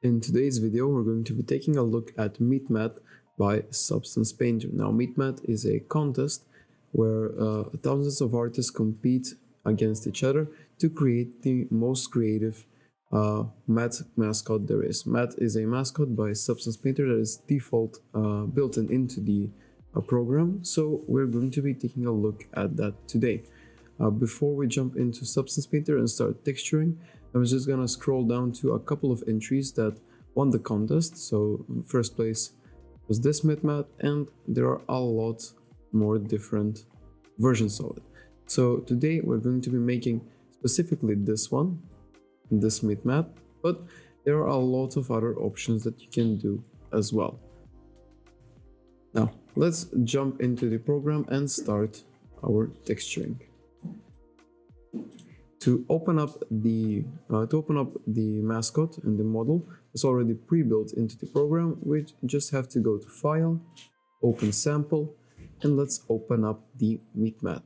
In today's video, we're going to be taking a look at MeetMat by Substance Painter. Now, MeetMat is a contest where thousands of artists compete against each other to create the most creative Matt mascot there is. Matt is a mascot by Substance Painter that is default built into the program, so we're going to be taking a look at that today. Before we jump into Substance Painter and start texturing, I'm just gonna scroll down to a couple of entries that won the contest. So first place was this MeetMat, and there are a lot more different versions of it. So today we're going to be making specifically this one, this MeetMat, but there are a lot of other options that you can do as well. Now let's jump into the program and start our texturing. To open up the mascot and the model, it's already pre-built into the program. We just have to go to File, Open Sample, and let's open up the MeetMat.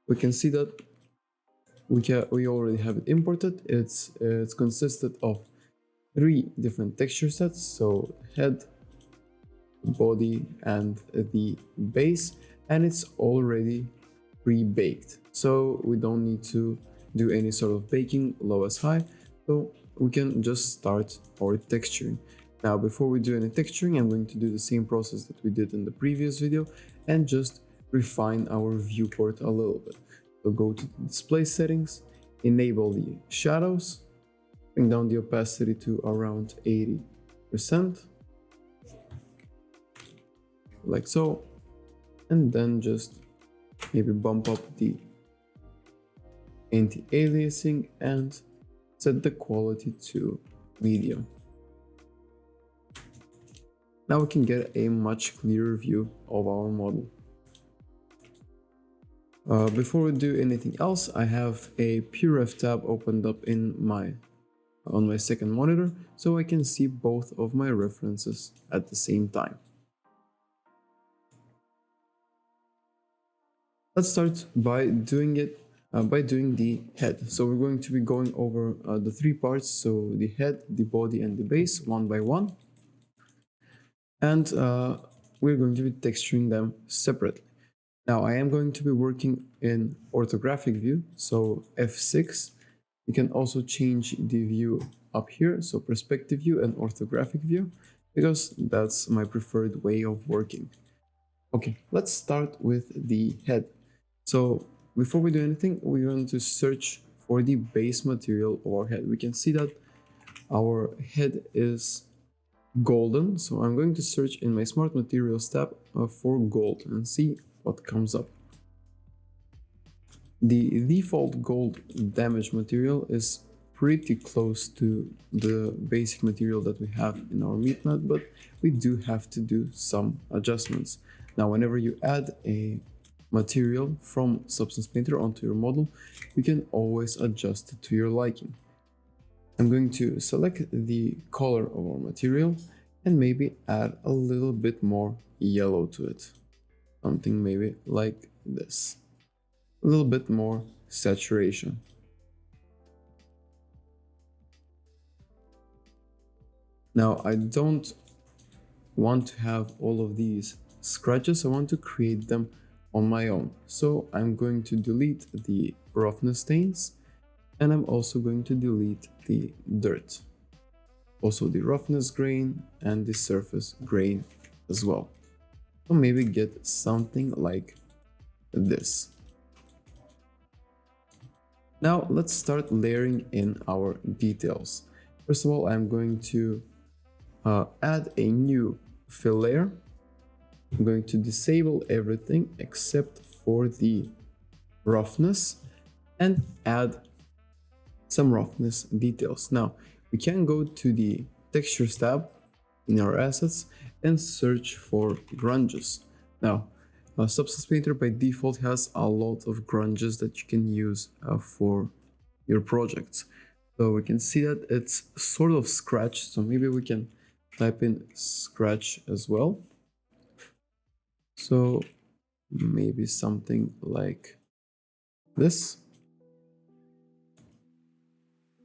We can see that we already have it imported. It's consisted of 3 different texture sets, so head, body, and the base, and it's already pre-baked, so we don't need to do any sort of baking, low as high, so we can just start our texturing. Now, before we do any texturing, I'm going to do the same process that we did in the previous video and just refine our viewport a little bit. So go to the display settings, enable the shadows, bring down the opacity to around 80%, like so, and then just maybe bump up the anti-aliasing and set the quality to medium. Now we can get a much clearer view of our model. Before we do anything else, I have a PureRef tab opened up on my second monitor, so I can see both of my references at the same time. Let's start by doing the head. So we're going to be going over the 3 parts, so the head, the body, and the base, one by one. And we're going to be texturing them separately. Now, I am going to be working in orthographic view, so F6. You can also change the view up here, so perspective view and orthographic view, because that's my preferred way of working. Okay, let's start with the head. So before we do anything, we're going to search for the base material of our head. We can see that our head is golden, so I'm going to search in my Smart Materials tab for gold and see what comes up. The default gold damage material is pretty close to the basic material that we have in our MeetMat, but we do have to do some adjustments. Now, whenever you add a material from Substance Painter onto your model, you can always adjust it to your liking. I'm going to select the color of our material and maybe add a little bit more yellow to it. Something maybe like this. A little bit more saturation. Now, I don't want to have all of these scratches. I want to create them on my own. So I'm going to delete the roughness stains, and I'm also going to delete the dirt. Also the roughness grain and the surface grain as well. So maybe get something like this. Now let's start layering in our details. First of all, I'm going to add a new fill layer. I'm going to disable everything except for the roughness and add some roughness details. Now we can go to the textures tab in our assets and search for grunges. Now Substance Painter by default has a lot of grunges that you can use for your projects. So we can see that it's sort of scratched, so maybe we can type in scratch as well. So maybe something like this.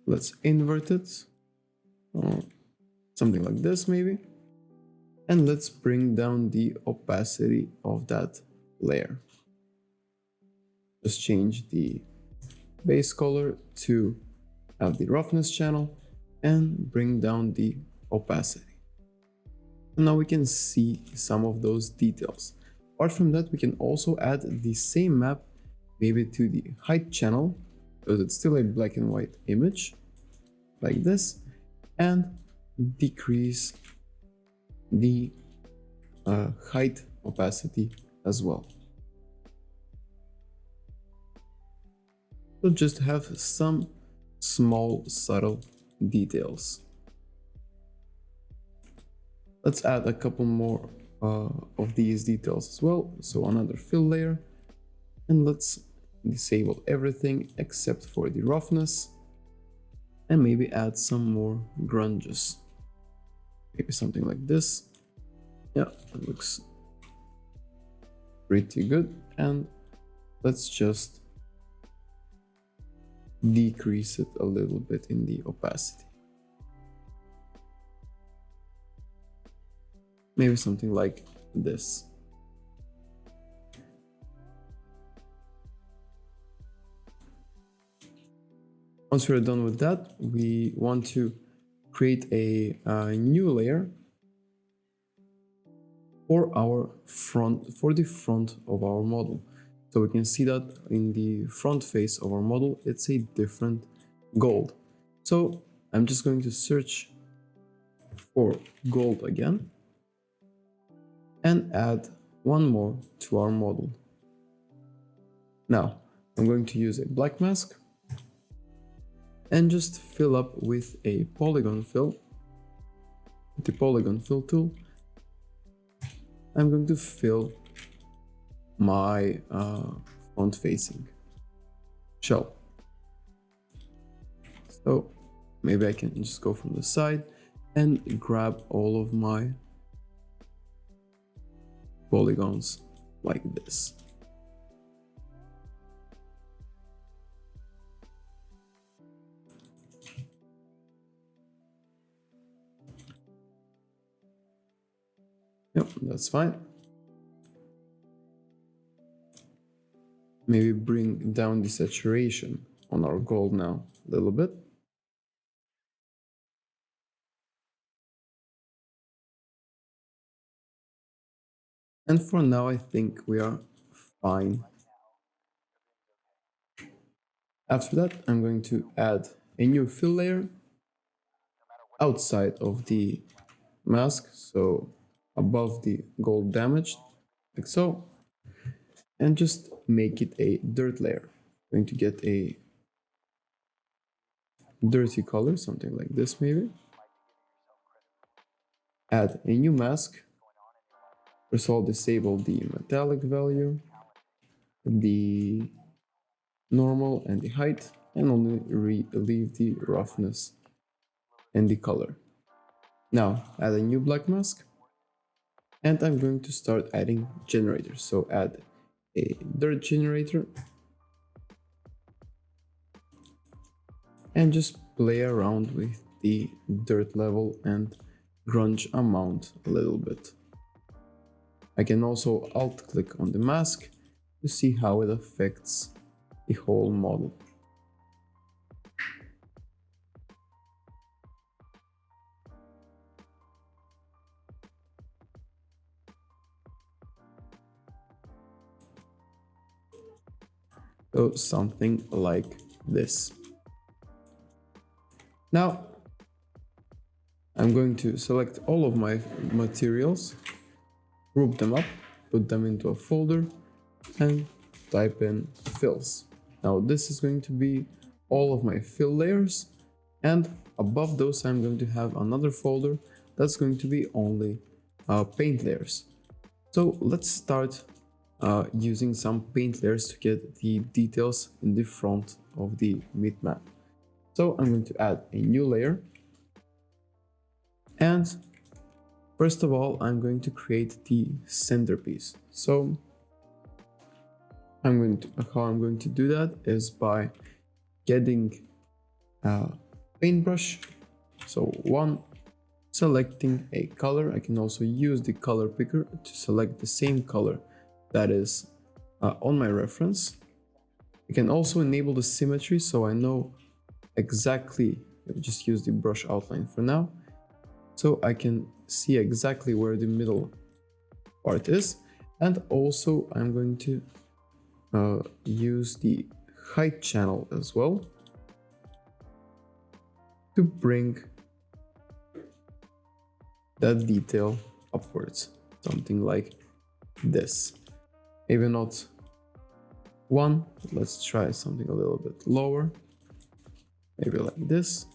Let's invert it something like this maybe. And let's bring down the opacity of that layer. Just change the base color to have the roughness channel and bring down the opacity. And now we can see some of those details. Apart from that, we can also add the same map maybe to the height channel, because it's still a black and white image like this, and decrease the height opacity as well. So just have some small subtle details. Let's add a couple more of these details as well. So another fill layer, and let's disable everything except for the roughness, and maybe add some more grunges. Maybe something like this. Yeah, it looks pretty good. And let's just decrease it a little bit in the opacity. Maybe something like this. Once we're done with that, we want to create a new layer for the front of our model. So we can see that in the front face of our model, it's a different gold. So I'm just going to search for gold again and add one more to our model. Now I'm going to use a black mask and just fill up with a polygon fill. With the polygon fill tool, I'm going to fill my front facing shell. So maybe I can just go from the side and grab all of my polygons like this. Yep, that's fine. Maybe bring down the saturation on our gold now a little bit. And for now, I think we are fine. After that, I'm going to add a new fill layer outside of the mask, so above the gold damage, like so, and just make it a dirt layer. I'm going to get a dirty color, something like this maybe. Add a new mask. First of all, disable the metallic value, the normal and the height, and only leave the roughness and the color. Now add a new black mask, and I'm going to start adding generators. So add a dirt generator and just play around with the dirt level and grunge amount a little bit. I can also alt click on the mask to see how it affects the whole model. So something like this. Now I'm going to select all of my materials, group them up, put them into a folder, and type in fills. Now this is going to be all of my fill layers, and above those I'm going to have another folder that's going to be only paint layers. So let's start using some paint layers to get the details in the front of the meat map. So I'm going to add a new layer, and first of all I'm going to create the centerpiece. So how I'm going to do that is by getting a paintbrush So one, selecting a color. I can also use the color picker to select the same color that is on my reference. I can also enable the symmetry so I know exactly, let me just use the brush outline for now, so I can see exactly where the middle part is. And also I'm going to use the height channel as well to bring that detail upwards, something like this. Maybe not one, let's try something a little bit lower, maybe like this,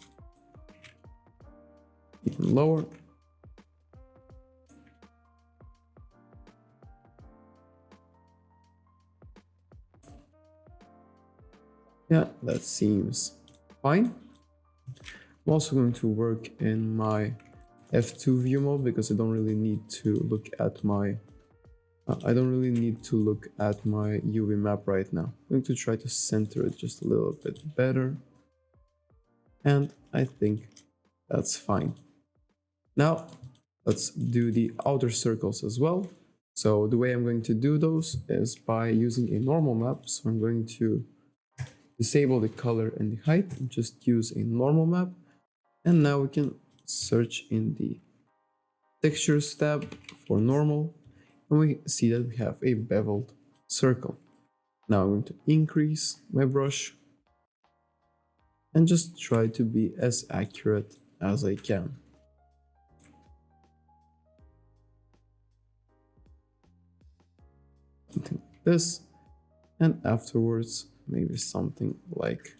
even lower. Yeah, that seems fine. I'm also going to work in my F2 view mode because I don't really need to look at my UV map right now. I'm going to try to center it just a little bit better. And I think that's fine. Now let's do the outer circles as well. So the way I'm going to do those is by using a normal map. So I'm going to disable the color and the height and just use a normal map. And now we can search in the textures tab for normal, and we see that we have a beveled circle. Now I'm going to increase my brush and just try to be as accurate as I can. Something like this, and afterwards maybe something like,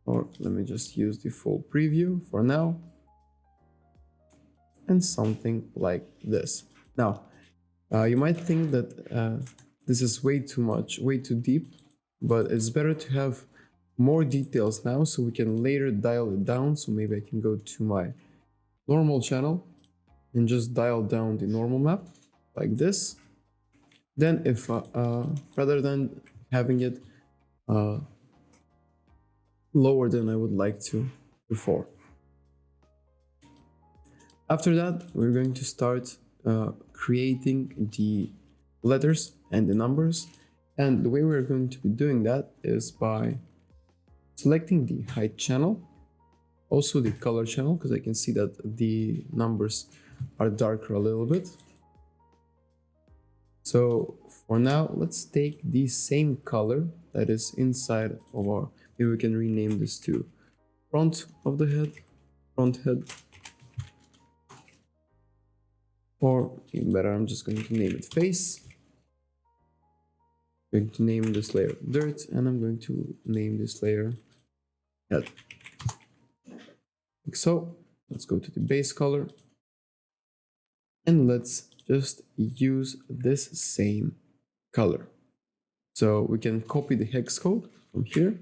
or let me just use the full preview for now, and something like this. Now you might think that this is way too much, way too deep, but it's better to have more details now so we can later dial it down. So maybe I can go to my normal channel and just dial down the normal map like this. Then if rather than having it lower than I would like to before. After that, we're going to start creating the letters and the numbers. And the way we're going to be doing that is by selecting the height channel, also the color channel, because I can see that the numbers are darker a little bit. So for now, let's take the same color that is inside of our, maybe we can rename this to front of the head, front head. Or even better, I'm just going to name it face. I'm going to name this layer dirt, and I'm going to name this layer head. Like so. Let's go to the base color. And let's just use this same color. So we can copy the hex code from here,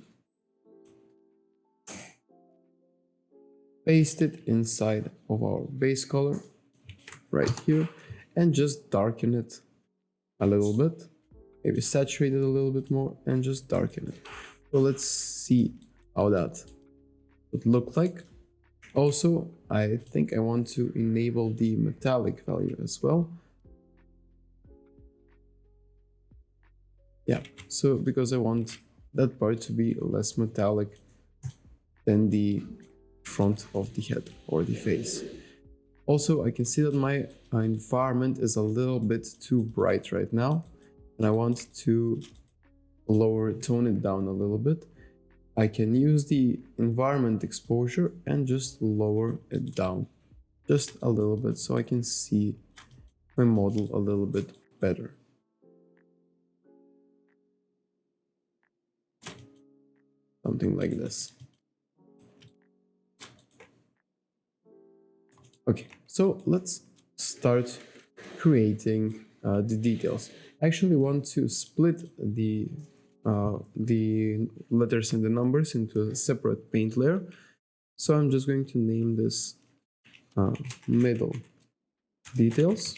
paste it inside of our base color right here, and just darken it a little bit, maybe saturate it a little bit more and just darken it. So let's see how that would look like. Also, I think I want to enable the metallic value as well. Yeah, so because I want that part to be less metallic than the front of the head or the face. Also, I can see that my environment is a little bit too bright right now, and I want to tone it down a little bit. I can use the environment exposure and just lower it down just a little bit so I can see my model a little bit better. Something like this. Okay, so let's start creating the details. I actually want to split the letters and the numbers into a separate paint layer. So I'm just going to name this middle details.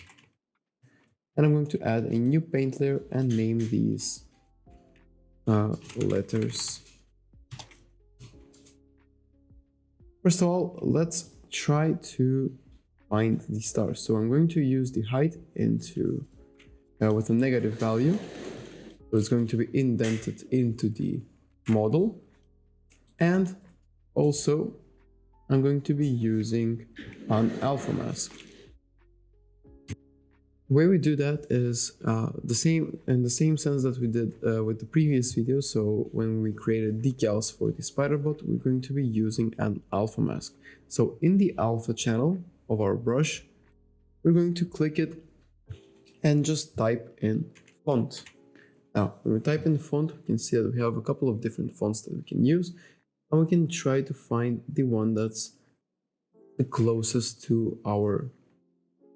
And I'm going to add a new paint layer and name these letters First of all, let's try to find the stars. So I'm going to use the height into with a negative value. So it's going to be indented into the model. And also I'm going to be using an alpha mask. The way we do that is the same in the same sense that we did with the previous video. So when we created decals for the spiderbot, we're going to be using an alpha mask. So in the alpha channel of our brush, we're going to click it and just type in font. Now, when we type in font, we can see that we have a couple of different fonts that we can use, and we can try to find the one that's the closest to our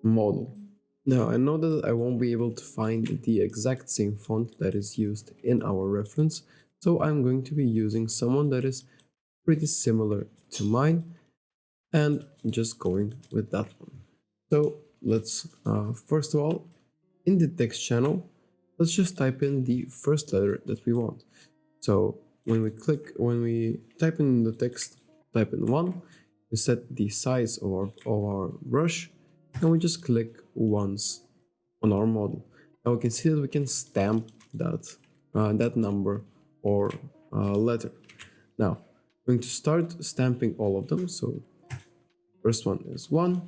model. Now, I know that I won't be able to find the exact same font that is used in our reference, so I'm going to be using someone that is pretty similar to mine and just going with that one. So let's, first of all, in the text channel, let's just type in the first letter that we want. So when we type in the text, type in 1, we set the size of our brush, and we just click once on our model. Now we can see that we can stamp that number or letter. Now I'm going to start stamping all of them. So first one is 1,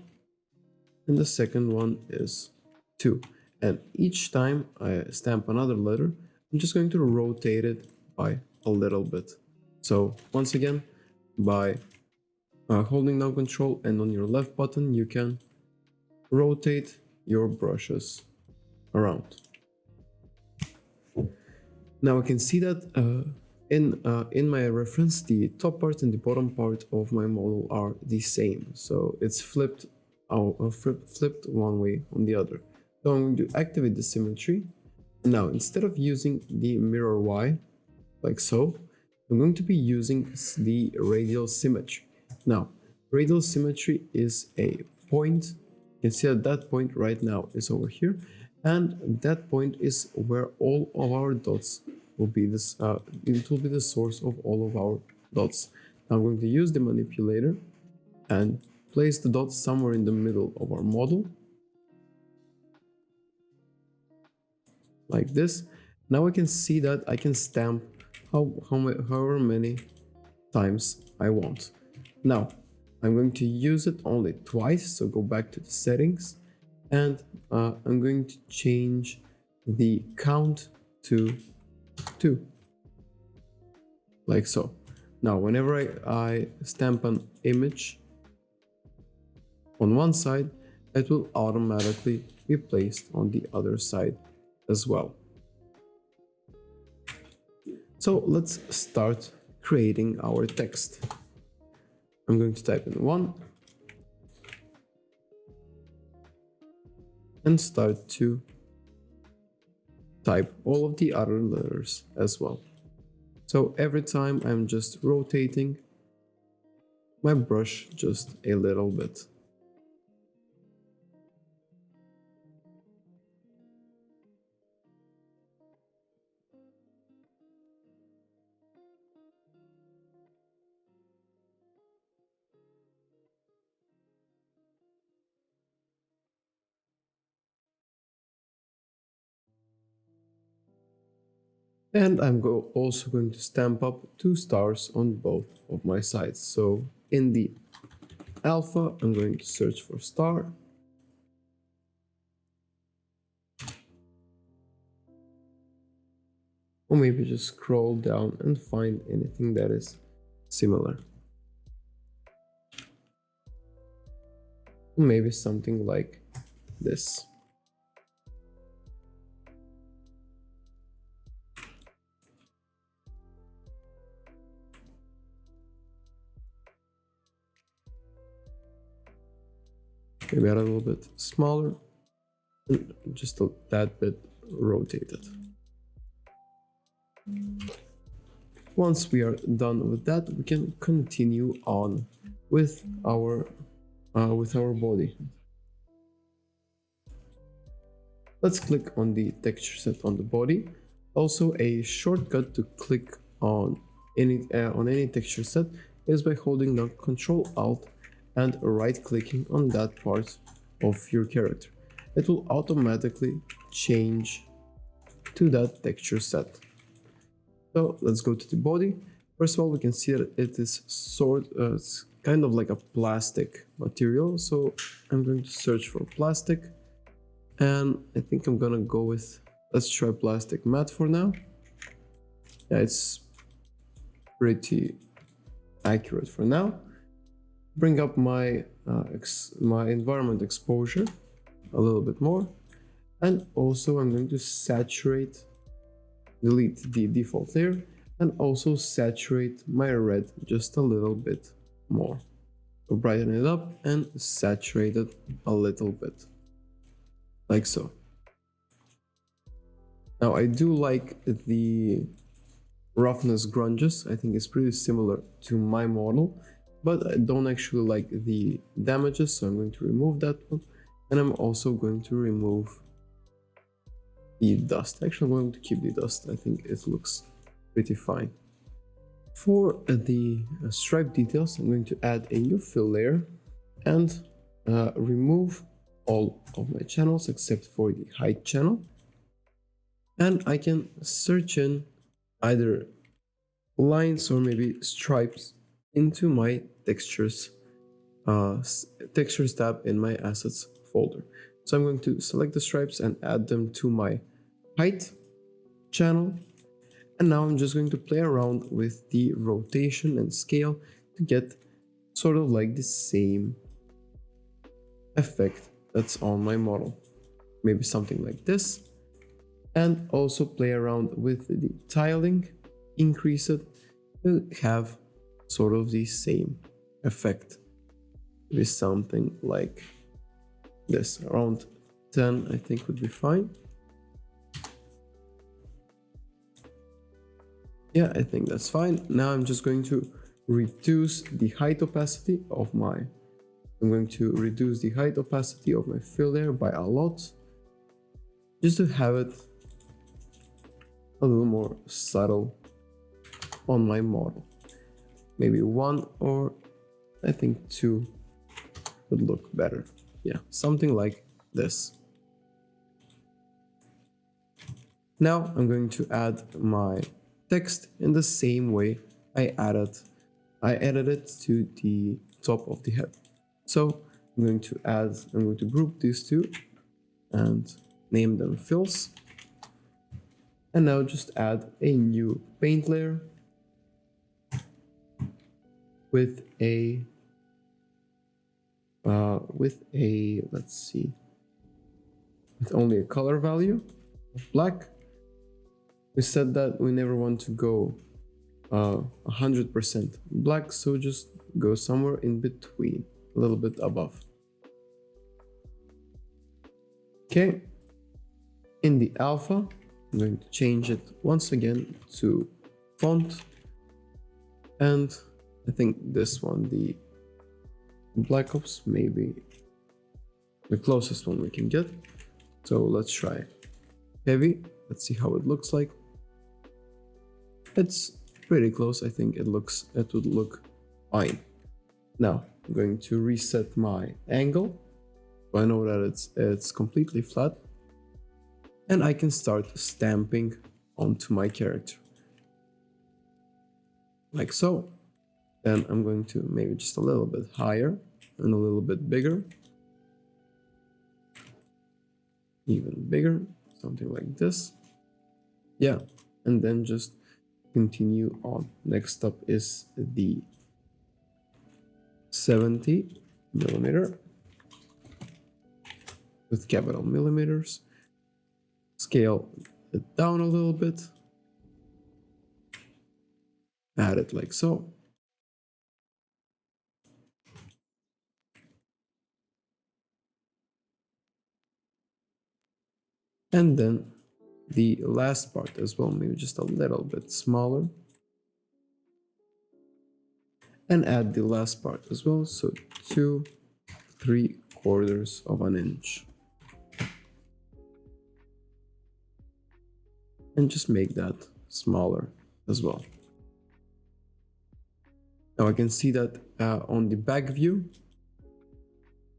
and the second one is 2. And each time I stamp another letter, I'm just going to rotate it by a little bit. So once again, by holding down Control and on your left button, you can rotate your brushes around. Now I can see that in my reference, the top part and the bottom part of my model are the same. So it's flipped one way on the other. So I'm going to activate the symmetry. Now, instead of using the mirror Y, like so, I'm going to be using the radial symmetry. Now, radial symmetry is a point. You can see that point right now is over here, and that point is where all of our dots will be. It will be the source of all of our dots. Now I'm going to use the manipulator and place the dots somewhere in the middle of our model, like this. Now I can see that I can stamp however many times I want. Now I'm going to use it only twice, so go back to the settings, and I'm going to change the count to 2, like so. Now whenever I stamp an image on one side, it will automatically be placed on the other side as well. So let's start creating our text. I'm going to type in 1 and start to type all of the other letters as well. So every time I'm just rotating my brush just a little bit. And I'm also going to stamp up 2 stars on both of my sides. So in the alpha, I'm going to search for star. Or maybe just scroll down and find anything that is similar. Maybe something like this. Maybe a little bit smaller, and just that bit rotated. Once we are done with that, we can continue on with our body. Let's click on the texture set on the body. Also, a shortcut to click on any texture set is by holding down Ctrl Alt and right clicking on that part of your character. It will automatically change to that texture set. So let's go to the body. First of all, we can see that it is it's kind of like a plastic material. So I'm going to search for plastic, and I think I'm gonna go with, let's try plastic matte for now. Yeah, it's pretty accurate for now. Bring up my my environment exposure a little bit more, and also I'm going to saturate, delete the default layer, and also saturate my red just a little bit more. So brighten it up and saturate it a little bit, like so. Now I do like the roughness grunges. I think it's pretty similar to my model, but I don't actually like the damages, so I'm going to remove that one. And I'm also going to remove the dust. Actually, I'm going to keep the dust. I think it looks pretty fine. For the stripe details, I'm going to add a new fill layer and remove all of my channels except for the height channel. And I can search in either lines or maybe stripes into my textures tab in my assets folder. So I'm going to select the stripes and add them to my height channel. And now I'm just going to play around with the rotation and scale to get sort of like the same effect that's on my model. Maybe something like this. And also play around with the tiling, increase it to have sort of the same effect. Maybe something like this, around 10 I think would be fine. Yeah, I think that's fine. Now I'm just going to reduce the height opacity of my, I'm going to reduce the height opacity of my fill layer by a lot, just to have it a little more subtle on my model. Maybe 1 or I think 2 would look better. Yeah, something like this. Now I'm going to add my text in the same way I added it to the top of the head. So I'm going to group these two and name them fills. And now just add a new paint layer with a let's see, with only a color value of black. We said that we never want to go 100% black, so just go somewhere in between, a little bit above. Okay, in the alpha, I'm going to change it once again to font, and I think this one, the Black Ops, maybe the closest one we can get. So let's try heavy. Let's see how it looks like. It's pretty close. I think it would look fine. Now I'm going to reset my angle, so I know that it's completely flat, and I can start stamping onto my character like so. Then I'm going to maybe just a little bit higher and a little bit bigger, even bigger, something like this. Yeah, and then just continue on. Next up is the 70mm with capital millimeters. Scale it down a little bit, add it like so. And then the last part as well, maybe just a little bit smaller. And add the last part as well, so 2¾ of an inch. And just make that smaller as well. Now I can see that on the back view,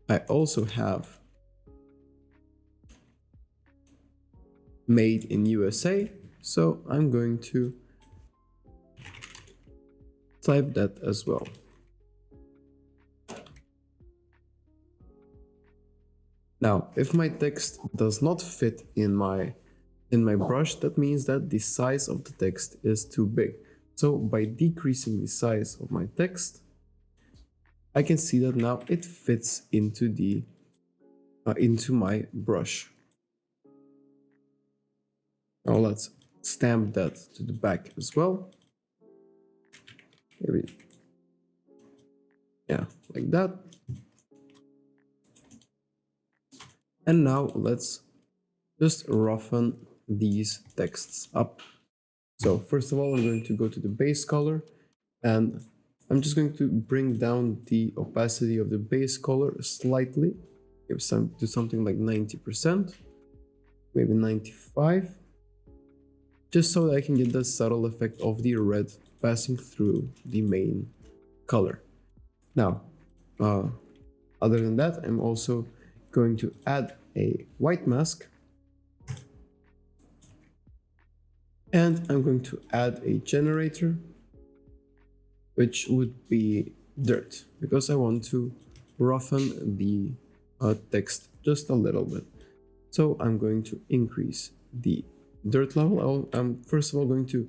I also have made in USA. So I'm going to type that as well. Now, if my text does not fit in my brush, that means that the size of the text is too big. So by decreasing the size of my text, I can see that now it fits into the into my brush. Now let's stamp that to the back as well. Maybe, yeah, like that. And now let's just roughen these texts up. So first of all, I'm going to go to the base color, and I'm just going to bring down the opacity of the base color slightly. Do something like 90%, maybe 95, just so that I can get the subtle effect of the red passing through the main color. Now, other than that, I'm also going to add a white mask, and I'm going to add a generator, which would be dirt, because I want to roughen the text just a little bit. So I'm going to increase the dirt level. I'm first of all going to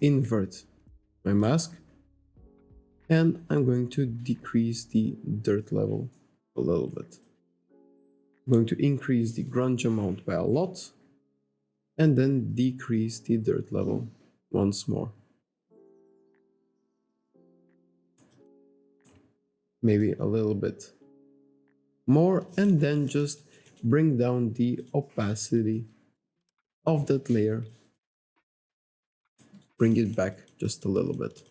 invert my mask, and I'm going to decrease the dirt level a little bit. I'm going to increase the grunge amount by a lot, and then decrease the dirt level once more. Maybe a little bit more, and then just bring down the opacity of that layer. Bring it back just a little bit.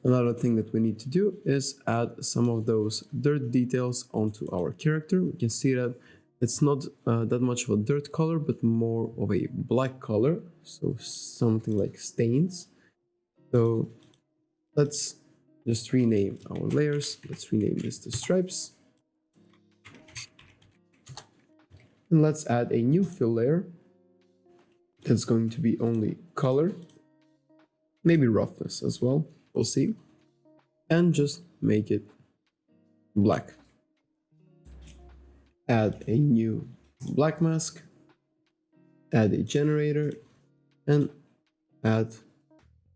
Another thing that we need to do is add some of those dirt details onto our character. We can see that it's not that much of a dirt color, but more of a black color, so something like stains. So let's just rename our layers. Let's rename this to stripes. And let's add a new fill layer that's going to be only color, maybe roughness as well, we'll see, and just make it black. Add a new black mask, add a generator, and add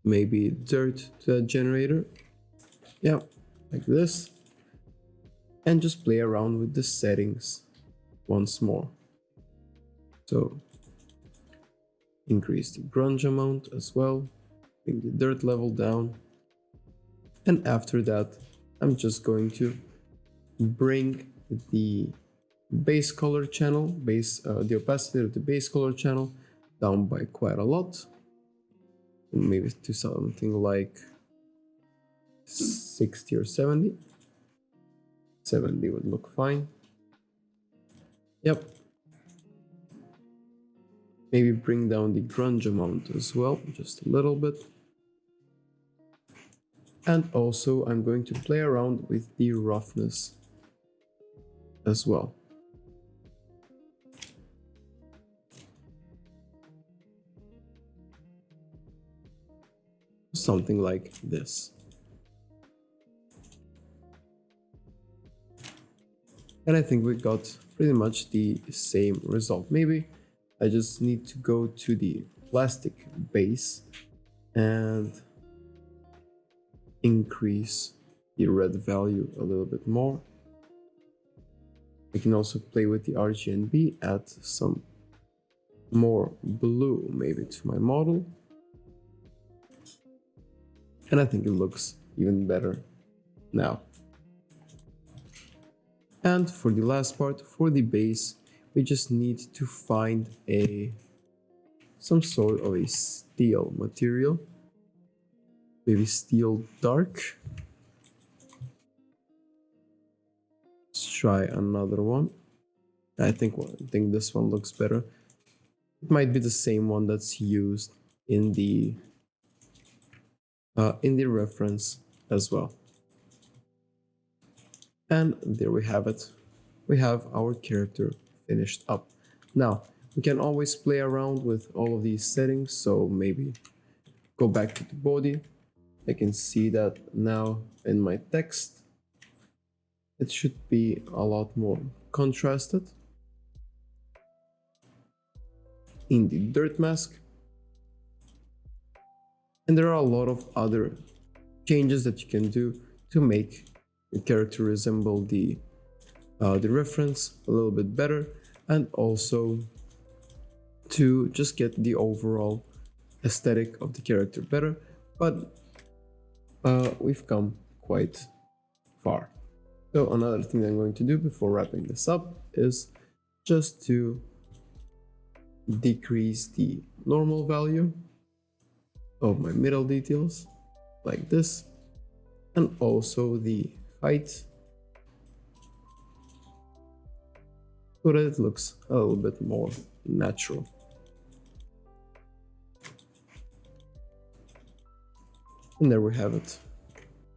maybe dirt to that generator. Yeah, like this. And just play around with the settings once more. So increase the grunge amount as well, bring the dirt level down. And after that, I'm just going to bring the base color channel, the opacity of the base color channel down by quite a lot. Maybe to something like 60 or 70. 70 would look fine. Yep. Maybe bring down the grunge amount as well, just a little bit. And also I'm going to play around with the roughness as well. Something like this. And I think we got pretty much the same result. Maybe I just need to go to the plastic base and increase the red value a little bit more. I can also play with the RGB, add some more blue maybe to my model. And I think it looks even better now. And for the last part, for the base, we just need to find some sort of a steel material. Maybe steel dark. Let's try another one. I think this one looks better. It might be the same one that's used in the reference as well. And there we have it. We have our character finished up. Now, we can always play around with all of these settings, so maybe go back to the body. I can see that now in my text, it should be a lot more contrasted. In the dirt mask. And there are a lot of other changes that you can do to make your character resemble the reference a little bit better, and also to just get the overall aesthetic of the character better. But we've come quite far. So another thing I'm going to do before wrapping this up is just to decrease the normal value of my middle details like this, and also the height, so that it looks a little bit more natural. And there we have it.